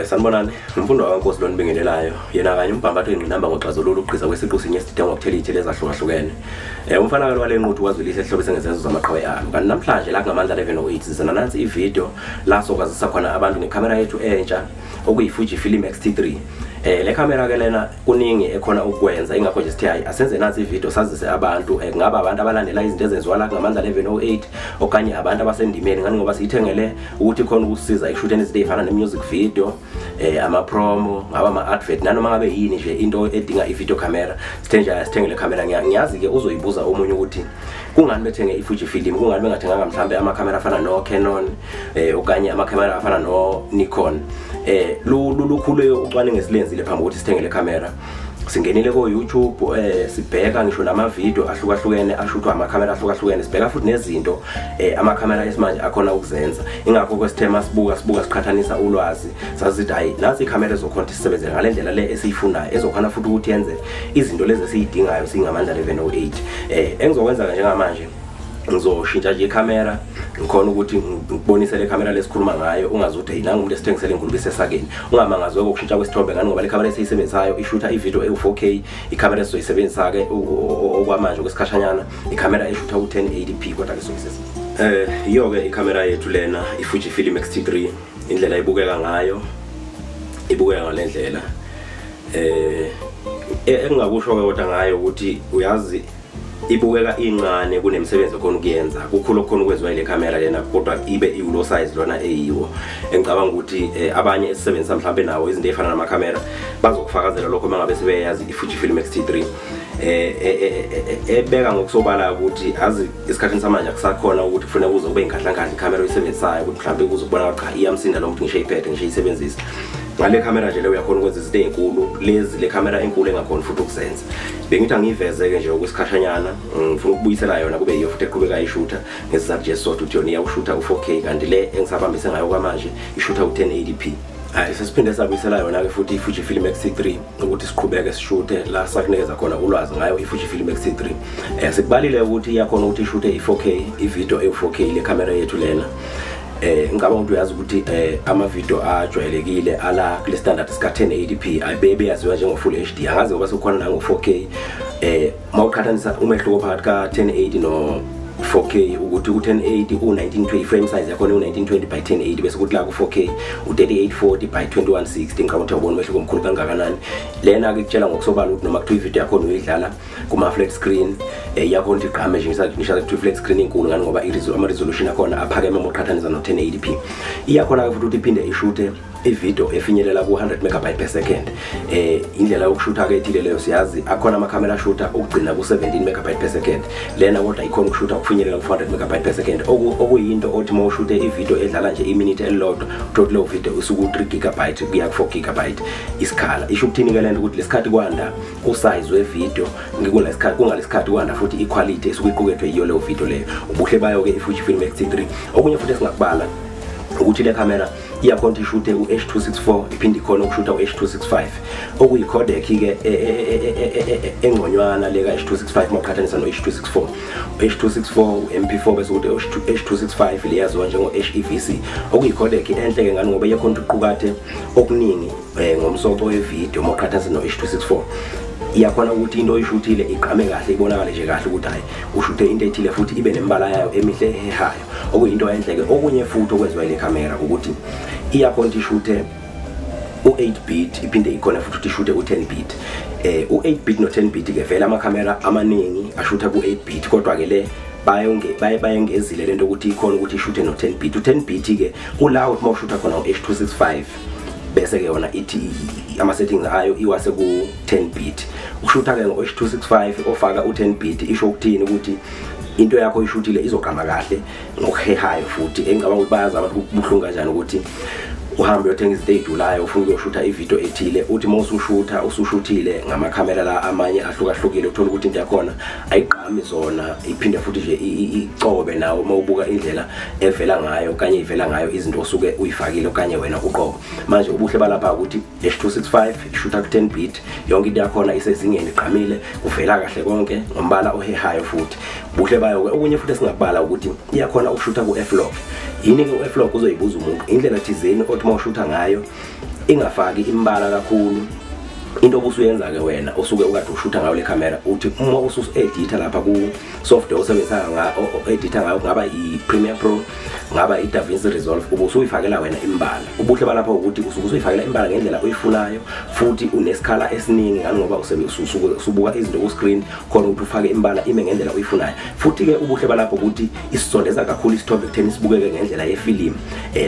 Sanibonani, umfundo waNkosi lo nibingelelayo. Yena kanye umbhambatho ingqinamba ngoxazululo ugqiza kwesiqu sinye sidinga ngokuthela ithele ezahlukahlukene. Umfana wale nquthu wazwilisa ehlobise ngezenzo zamaqhawe alo. Kanti namhlanje la ngamandla 1108 sizana nansi ivideo la sokwazisa khona abantu ngecamera yethu entsha okuyi Fuji Film X-T3. Le camera ke lena kuningi ekhona ukwenza ingakho nje sithi hayi asenze nansi ivideo sazise abantu ngaba abantu abalandela izinto ezenziwa la ngamandla 1108 okanye abantu abasendimeni ngani ngoba siyithengele ukuthi khona ukusiza ishooteni izinto ezifana nemusic video ama promo ngaba ama advert nanoma ngabe yini nje into edinga ivideo camera sithengele camera. Ngiyazi ke uzoyibuza omunye ukuthi kungani bethenge iFuji Film, kungani bengathenganga mhlambe ama camera afana no Canon okanye ama camera afana no Nikon. Lukhulu ucwaningo esilenzile phambi ukuthi sithenge le camera. Singenile ko YouTube sibheka ngisho nama video ahlukahlukene ashuthwa ama camera ahlukahlukene, sibheka futhi nezinto ama camera esimanje akhona ukuzenza. Ingakho kwesithema sibuka siqhathanisa ulwazi sazithi hayi nansi icamera ezokhona isisebenze ngalendlela le esiyifunayo ezokhana futhi ukuthi yenze izinto lezi esiyidingayo singamandla 1108. Engizokwenza njengamanje ngizoshintsha nje icamera ngikhona ukuthi ngibonise le camera lesikhuluma ngayo ungazuthi yina ngumuntu esithengisele inkulumo esesakeni ungamangazwe ukushintsha kwesithombe ngani ngoba le camera esiyisebenzayo ishootha ivideo e4K. Icamera esizoyisebenzisa ke okwamanje kwesikhashanyana icamera eshootha u1080p kodwa ke sokusesa iyo ke icamera yethu lena iFuji Film X-T3 indlela ibukeka ngayo ibukeka ngalendlela engingakusho ke kodwa ngayo ukuthi uyazi ibukeka incane kunemsebenzi khona ukuyenza kukhulu okukhona ukwenziwa ile camera lena kodwa ibe iulo size lona eyiwo. Engicabanga ukuthi abanye esisebenzisa mhlambe nawo izinto ezifana nama camera bazokufakazela lokho mangabe sebeyazi iFuji Film X-T3 ebeka ngokusobala ukuthi azi isikhathini samanje akusakhona ukuthi kufanele uze ube ingadla-ngadla icamera oyisebenzisayo ukuthi mhlambe uzokubona cha iyamsinda lo muntu ngisho iphethe ngisho iyisebenzisa. Ngale camera nje le uyakhona ukwenza izinto ezinkulu lezi le camera enkulu engakhona futhi ukuzenza. Bengithi angiveze ke nje okwesikhashanyana ngifuna ukubuyisela yona kube yiyo futhi eqhubeka ayishutha ngesizathu nje sodwa ukuthi yona iyawushutha u4K kanti le engisabambise ngayo kwamanje ishutha u1080p. Sesiphinde sabuyisela yona ke futhi iFuji Film X-T3 ukuthi siqhubeke sishuthe la sakunikeza khona ulwazi ngayo iFuji Film X-T3. Sikubalile ukuthi iyakhona ukuthi ishuthe i4K ivideo e4K le camera yethu lena. Ngicabanga ukuthi uyazi ukuthi ama video ajwayelekile ala kule standard sika 1080p ayibebe yaziwa njengo full HD angazi ngoba sekukhona nango 4K. Mawuqhathanisa umehluko phakathi ka 1080 no 4K ukuthi u1080 u1920 frame size yakhona u1920 by 1080 bese kuthi la ku4K u3840 by 2160. Ngicabanga ukuthi ubona umehluko omkhulu kangakanani. Lena ke kutshela ngokusobala ukuthi noma kuthiwa ivideo yakho uyidlala kuma flat screen yakhona ukuthi igqame nje ngisho ukuthi flat screen inkulu ngani ngoba ama resolution yakhona aphakeme moqhathanisa no 1080p. Iyakhona futhi ukuthi iphinde ishuthe ivideo efinyelela ku 100 megabyte per second. Indlela yokushutha ke ethile leyo siyazi akhona ama camera shooter ukugcina ku 17 megabyte per second. Lena kodwa ikhona ukushutha kufinyelela ku 400 megabyte per second okuyinto othi mawushuthe ivideo edlala nje iminute elilodwa total leyo video isuku 3 gigabyte kuya ku 4 gigabyte isikhala. Isho ukuthini ke lento ukuthi lesikhathi kwanda usize wevideo ngikulesikhathi kungalesikhathi kwanda futhi iquality isuku iqukethwe yiyo leyo video leyo. Ubuhle bayo ke iFuji Film X-T3 okunye futhi esingakubala ukuthi le camera iyakhona ishuthe u-H.264 iphinde ikhona ukushutha u-H.265 okuyi codec ke engconywana le ka H.265 maqhathanisa no H.264. H.264 MP4 bese ukuthi H.265 liyaziwa njengo HEVC okuyi codec enhle ke ngani ngoba iyakhona ukuqukathe okuningi ngomsoco wevideo maqhathanisa no H.264. Iyakhona ukuthi into oyishuthile iqhame kahle ibonakale nje kahle ukuthi hayi ushuthe into ethile futhi ibe nembala yayo emihle ehehayo okuyinto enhle ke. Okunye futhi okwenziwa ile camera ukuthi iyakhona ishuthe u8 bit iphinde ikhona futhi ishuthe u10 bit. U8 bit no 10 bit ke vela ama camera amaningi ashutha ku8 bit kodwa ke le bayengezile lento ukuthi ikhona ukuthi ishuthe no 10 bit. U10 bit ke kulawo uma ushutha khona u-H.265 bese ke yona ithi ama settings ayo iwase ku 10 bit. Ushutha ke ngo-H.265 ofaka u10 bit isho ukuthini ukuthi into yakho ishuthile izoqhama kahle ngokuhehayo futhi engicabanga ukuthi bayazi abantu kubuhlungu kanjani ukuthi uhambe uyothenga izinto ezidulayo ufuna ukuyoshutha ivideo ethile uthi usushuthile ngama camera la amanye ahlukahlukile uthola ukuthi into yakhona ayiqhami zona iphinde futhi nje icobe nawo mawubuka indlela evela ngayo kanye ivela ngayo izinto osuke uyifakile okanye wena uqobo. Manje ubuhle balapha ukuthi H.265 ishutha ku10 bit yonke into yakhona isezingeni iqhamile uvela kahle konke ngombala ohehayo futhi. Buhle bayo ke okunye futhi esingabala ukuthi iyakhona ukushutha ku f-log. Yini ke u f-log uzoyibuza umuntu indlela thizeni othi mawushutha ngayo ingafaki imbala kakhulu into obusuyenza ke wena osuke ukade ushutha ngayo le camera uthi uma ususu-editha lapha ku software osebenzisa editha ngayo ngaba i-Premiere Pro ngaba i-DaVinci Resolve ubusuyifakela wena imbala ubuhle balapha ukuthi usuke usuyifakela imbala ngendlela oyifunayo futhi unesikhala esiningi ngani ngoba usubuka izinto ku screen khona ukuthi ufake imbala ime ngendlela oyifunayo futhi ke ubuhle balapha ukuthi isondeza kakhulu isithombe kutheni sibukeke ngendlela yefilimu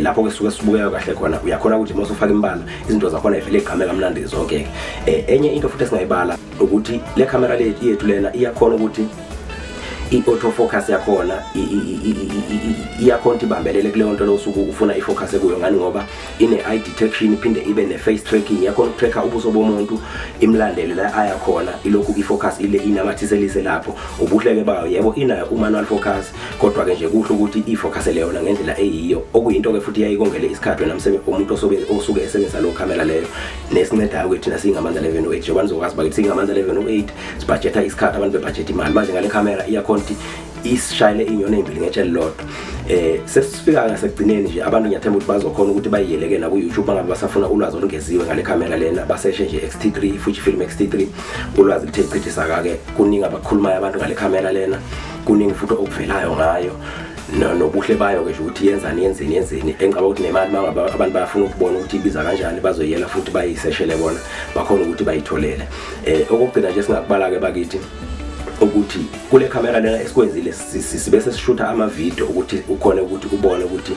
lapho ke suke sibukeka kahle khona uyakhona ukuthi uma usufaka imbala izinto zakhona ivele igqame kamnandi zonke enye into futhi esingayibala ukuthi le camera yethu lena iyakhona ukuthi i-autofocus yakhona iyakhona ibambelele kuleyo nto losuku ufuna ifocus kuyo ngani ngoba ine-eye detection iphinde ibe ne-face tracking yakhona ukutracker ubuso bomuntu imlandele la ayakhona ilokhu ifocus ile inamathiselise lapho ubuhleke bayo yebo inayo manual focus kodwa ke nje kuhle ukuthi ifocusele yona ngendlela eyiyo okuyinto ke futhi yayikongele isikhathi wena umuntu osuke esebenzisa lo camera leyo nesincedayo ukuthi thina singamanza 1108 njengoba nizokwazi bakithi singamanza 1108 sibudgeta isikhathi abantu bebudget imali manje ngale camera iyakhona isishayile inyoni ezimbili ngetshe lodwa sesifika ngasekugcineni nje abantu ngiyathemba ukuthi bazokhona ukuthi bayiyeleke na ku YouTube bangabe basafuna ulwazi olungeziwe ngale camera lena baseshe nje X-T3 Fujifilm X-T3 ulwazi lithe chithisa ke kuningi abakhulumayo abantu ngale camera lena kuningi futhi okuvelayo ngayo nobuhle bayo ke nje ukuthi yenzani engicaba ukuthi nemali mangabe abantu bayafuna ukubona ukuthi ibiza kanjani bazoyela futhi bayiseshele bona bakhona ukuthi bayitholele okugcina nje singakubala ke bakithi ukuthi kule camera lena esikwenzile sibese sishutha ama video ukuthi ukhona ukuthi ubone ukuthi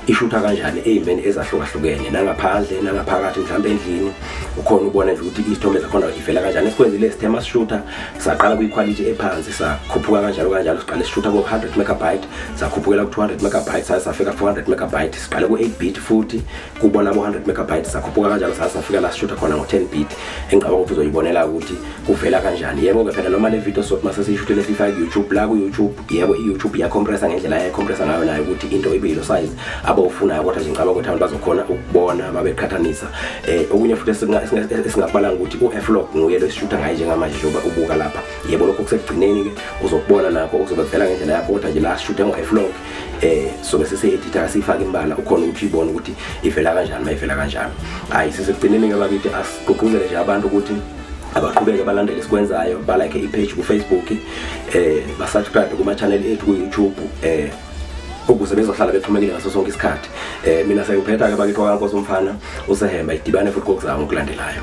ishutha kanjani ezimeni ezahlukahlukene nangaphandle nangaphakathi mhlawumbe endlini ukhona ubone nje ukuthi izithombe zakhona ivela kanjani esikwenzile sithema shooter saqala kwi-quality ephansi sakhuphuka kanjalo siqale sishutha ku 100 megabyte sakhuphukela ku 200 megabyte safika 400 megabyte siqale ku 8 bit futhi kubona ku 100 megabyte sakhuphuka kanjalo safika la sishutha khona ngo 10 bit engicaba ukuthi uzoyibonela ukuthi kuvela kanjani yebo ke phela noma le video mase siyishutele sifake YouTube la ku YouTube yebo i-YouTube iyacompressa ngendlela yayicompressa ngayo nayo ukuthi into ibe yilo size abawufunayo kodwa nje ngicaba ukuthi abantu bazokhona ukubona babeqhathanisa okunye futhi esingakubala ukuthi u-F-Log nguye lo sishutha ngaye njengamanje njengoba ubuka lapha yebo lokho kusekugcineni ke uzokubona nakho uzobe kuvela ngendlela yakho kodwa nje la sishuthe ngo-F-Log sobe sese-editha sifake imbala ukhona ukuthi uyibone ukuthi ivela kanjani mayivela kanjani hayi sisekugcineni ke bakithi asigqugquzele nje abantu ukuthi abaqhubeke balandele isikwenzayo balike i-page ku Facebook basubscribe kuma channel ethu ku YouTube ukuze bezohlala bexhumekile ngaso sonke isikhathi mina sayuphetha ke bakithi kwaNkosi umfana usehemba idibane futhi kokuzama ngokulandelayo.